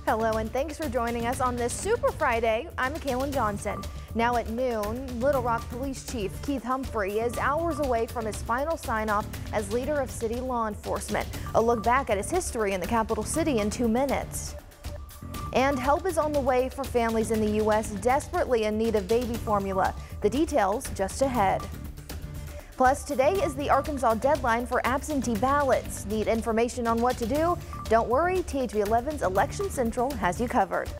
Hello and thanks for joining us on this Super Friday. I'm Mackailyn Johnson. Now at noon, Little Rock Police Chief Keith Humphrey is hours away from his final sign-off as leader of city law enforcement. A look back at his history in the capital city in 2 minutes. And help is on the way for families in the U.S. desperately in need of baby formula. The details just ahead. Plus, today is the Arkansas deadline for absentee ballots. Need information on what to do? Don't worry, THV11's Election Central has you covered.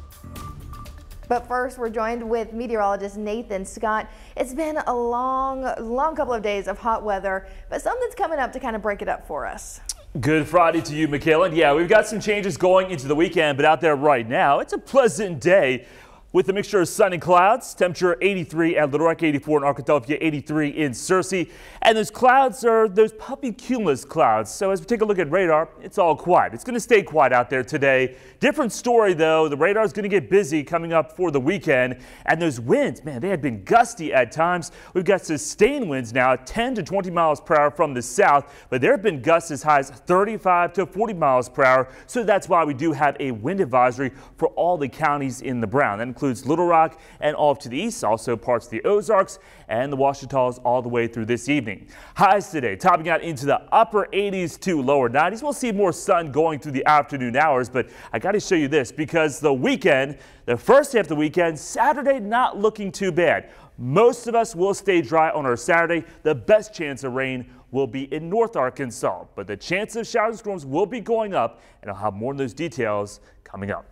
But first, we're joined with meteorologist Nathan Scott. It's been a long couple of days of hot weather, but something's coming up to kind of break it up for us. Good Friday to you, Mackailyn. Yeah, we've got some changes going into the weekend, but out there right now, it's a pleasant day with a mixture of sun and clouds. Temperature 83 at Little Rock, 84 in Arkadelphia, 83 in Searcy. And those clouds are those puffy cumulus clouds. So as we take a look at radar, it's all quiet. It's going to stay quiet out there today. Different story, though. The radar is going to get busy coming up for the weekend. And those winds, man, they had been gusty at times. We've got sustained winds now at 10 to 20 miles per hour from the south. But there have been gusts as high as 35 to 40 miles per hour. So that's why we do have a wind advisory for all the counties in the Brown. That includes Little Rock and off to the east, also parts of the Ozarks and the Ouachitas all the way through this evening. Highs today topping out into the upper 80s to lower 90s. We'll see more sun going through the afternoon hours, but I got to show you this because the weekend, the first half of the weekend, Saturday not looking too bad. Most of us will stay dry on our Saturday. The best chance of rain will be in North Arkansas, but the chance of showers and storms will be going up, and I'll have more on those details coming up.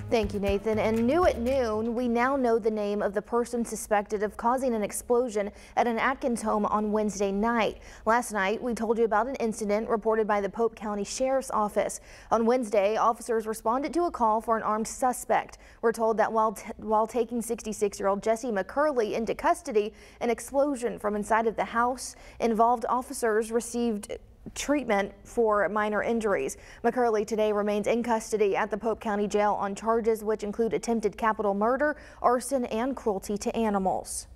Thank you, Nathan. And new at noon, we now know the name of the person suspected of causing an explosion at an Atkins home on Wednesday night. Last night, we told you about an incident reported by the Pope County Sheriff's Office. On Wednesday, officers responded to a call for an armed suspect. We're told that while taking 66-year-old Jesse McCurley into custody, an explosion from inside of the house. Involved officers received treatment for minor injuries. McCurley today remains in custody at the Pope County Jail on charges which include attempted capital murder, arson, and cruelty to animals.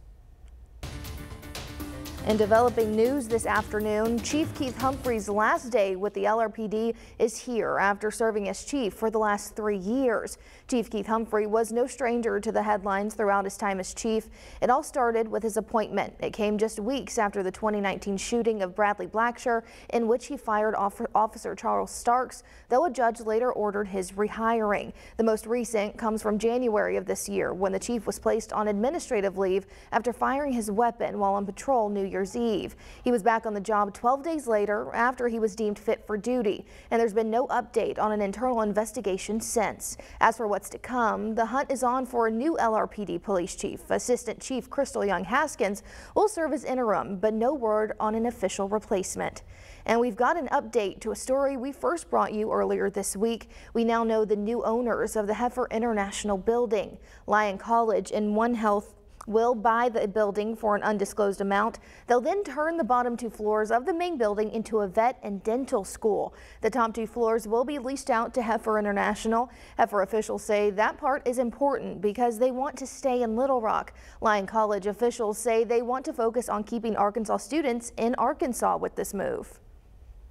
In developing news this afternoon, Chief Keith Humphrey's last day with the LRPD is here after serving as chief for the last 3 years. Chief Keith Humphrey was no stranger to the headlines throughout his time as chief. It all started with his appointment. It came just weeks after the 2019 shooting of Bradley Blacksher, in which he fired Officer Charles Starks, though a judge later ordered his rehiring. The most recent comes from January of this year, when the chief was placed on administrative leave after firing his weapon while on patrol New Year's Eve. He was back on the job 12 days later after he was deemed fit for duty, and there's been no update on an internal investigation since. As for what's to come, the hunt is on for a new LRPD police chief. Assistant Chief Crystal Young-Haskins will serve as interim, but no word on an official replacement. And we've got an update to a story we first brought you earlier this week. We now know the new owners of the Heifer International building. Lyon College and One Health will buy the building for an undisclosed amount. They'll then turn the bottom 2 floors of the main building into a vet and dental school. The top 2 floors will be leased out to Heifer International. Heifer officials say that part is important because they want to stay in Little Rock. Lyon College officials say they want to focus on keeping Arkansas students in Arkansas with this move.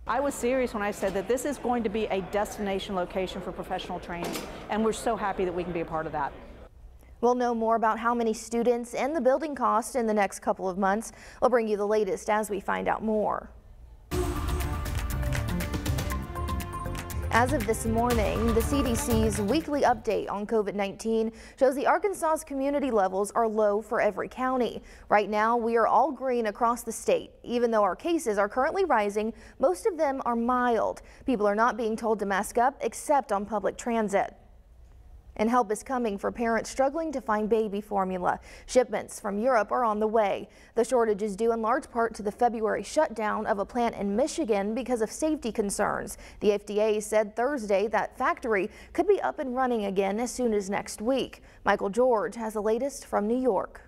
I was serious when I said that this is going to be a destination location for professional training, and we're so happy that we can be a part of that. We'll know more about how many students and the building cost in the next couple of months. We'll bring you the latest as we find out more. As of this morning, the CDC's weekly update on COVID-19 shows the Arkansas's community levels are low for every county. Right now, we are all green across the state. Even though our cases are currently rising, most of them are mild. People are not being told to mask up except on public transit. And help is coming for parents struggling to find baby formula. Shipments from Europe are on the way. The shortage is due in large part to the February shutdown of a plant in Michigan because of safety concerns. The FDA said Thursday that factory could be up and running again as soon as next week. Michael George has the latest from New York.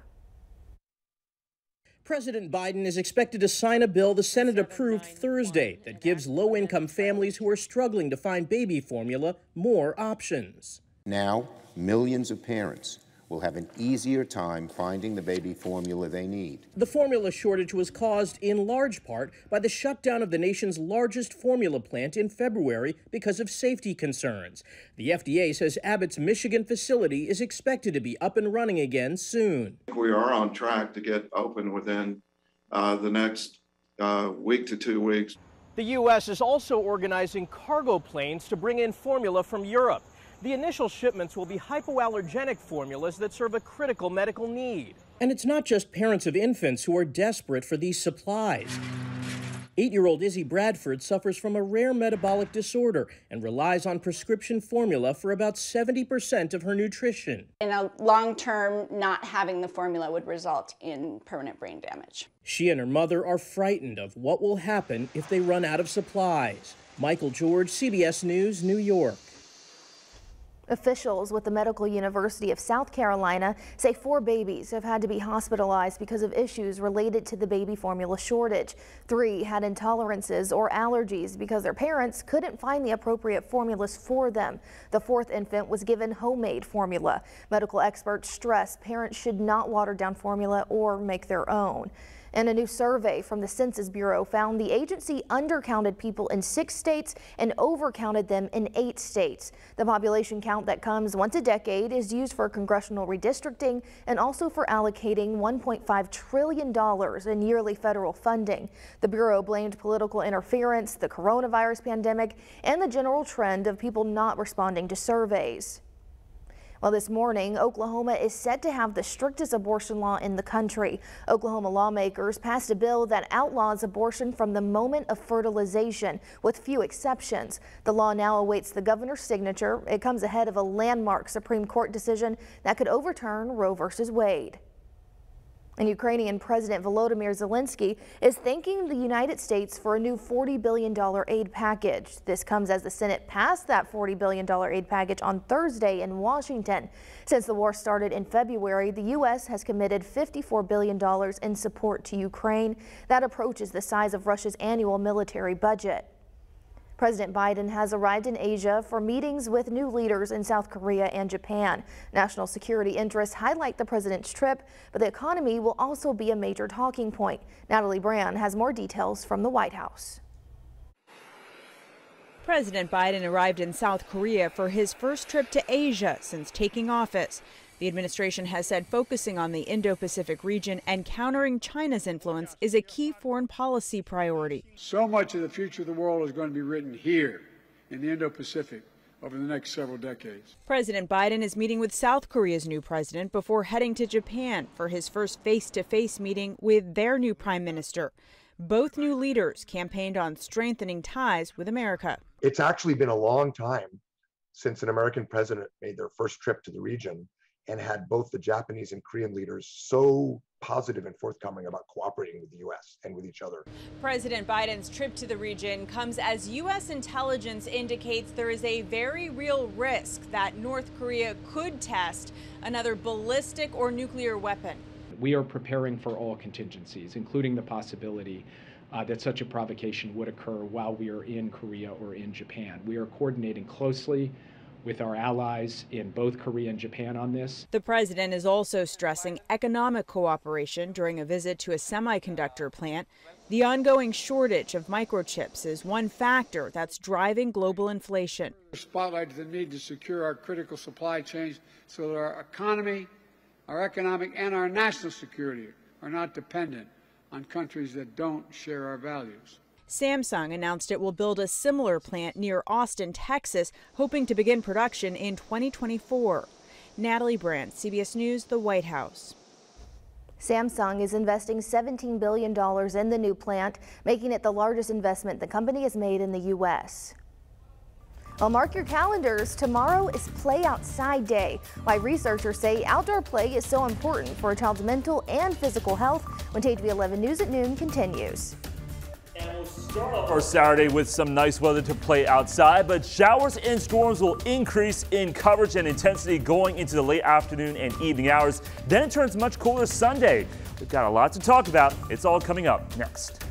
President Biden is expected to sign a bill the Senate approved Thursday that gives low-income families who are struggling to find baby formula more options. Now, millions of parents will have an easier time finding the baby formula they need. The formula shortage was caused in large part by the shutdown of the nation's largest formula plant in February because of safety concerns. The FDA says Abbott's Michigan facility is expected to be up and running again soon. We are on track to get open within the next week to 2 weeks. The U.S. is also organizing cargo planes to bring in formula from Europe. The initial shipments will be hypoallergenic formulas that serve a critical medical need. And it's not just parents of infants who are desperate for these supplies. 8-year-old Izzy Bradford suffers from a rare metabolic disorder and relies on prescription formula for about 70% of her nutrition. In a long term, not having the formula would result in permanent brain damage. She and her mother are frightened of what will happen if they run out of supplies. Michael George, CBS News, New York. Officials with the Medical University of South Carolina say 4 babies have had to be hospitalized because of issues related to the baby formula shortage. 3 had intolerances or allergies because their parents couldn't find the appropriate formulas for them. The 4th infant was given homemade formula. Medical experts stress parents should not water down formula or make their own. And a new survey from the Census Bureau found the agency undercounted people in 6 states and overcounted them in 8 states. The population count that comes once a decade is used for congressional redistricting and also for allocating $1.5 trillion in yearly federal funding. The Bureau blamed political interference, the coronavirus pandemic, and the general trend of people not responding to surveys. Well, this morning, Oklahoma is set to have the strictest abortion law in the country. Oklahoma lawmakers passed a bill that outlaws abortion from the moment of fertilization, with few exceptions. The law now awaits the governor's signature. It comes ahead of a landmark Supreme Court decision that could overturn Roe v. Wade. And Ukrainian President Volodymyr Zelensky is thanking the United States for a new $40 billion aid package. This comes as the Senate passed that $40 billion aid package on Thursday in Washington. Since the war started in February, the U.S. has committed $54 billion in support to Ukraine. That approaches the size of Russia's annual military budget. President Biden has arrived in Asia for meetings with new leaders in South Korea and Japan. National security interests highlight the president's trip, but the economy will also be a major talking point. Natalie Brand has more details from the White House. President Biden arrived in South Korea for his first trip to Asia since taking office. The administration has said focusing on the Indo-Pacific region and countering China's influence is a key foreign policy priority. So much of the future of the world is going to be written here in the Indo-Pacific over the next several decades. President Biden is meeting with South Korea's new president before heading to Japan for his first face-to-face meeting with their new prime minister. Both new leaders campaigned on strengthening ties with America. It's actually been a long time since an American president made their first trip to the region and had both the Japanese and Korean leaders so positive and forthcoming about cooperating with the U.S. and with each other. President Biden's trip to the region comes as U.S. intelligence indicates there is a very real risk that North Korea could test another ballistic or nuclear weapon. We are preparing for all contingencies, including the possibility that such a provocation would occur while we are in Korea or in Japan. We are coordinating closely with our allies in both Korea and Japan on this. The president is also stressing economic cooperation during a visit to a semiconductor plant. The ongoing shortage of microchips is one factor that's driving global inflation. Spotlight the need to secure our critical supply chains so that our economy, our economic and our national security are not dependent on countries that don't share our values. Samsung announced it will build a similar plant near Austin, Texas, hoping to begin production in 2024. Natalie Brandt, CBS News, the White House. Samsung is investing $17 billion in the new plant, making it the largest investment the company has made in the U.S. Well, mark your calendars. Tomorrow is Play Outside Day. Why researchers say outdoor play is so important for a child's mental and physical health when TV 11 News at Noon continues. And we'll start off our Saturday with some nice weather to play outside, but showers and storms will increase in coverage and intensity going into the late afternoon and evening hours. Then it turns much cooler Sunday. We've got a lot to talk about. It's all coming up next.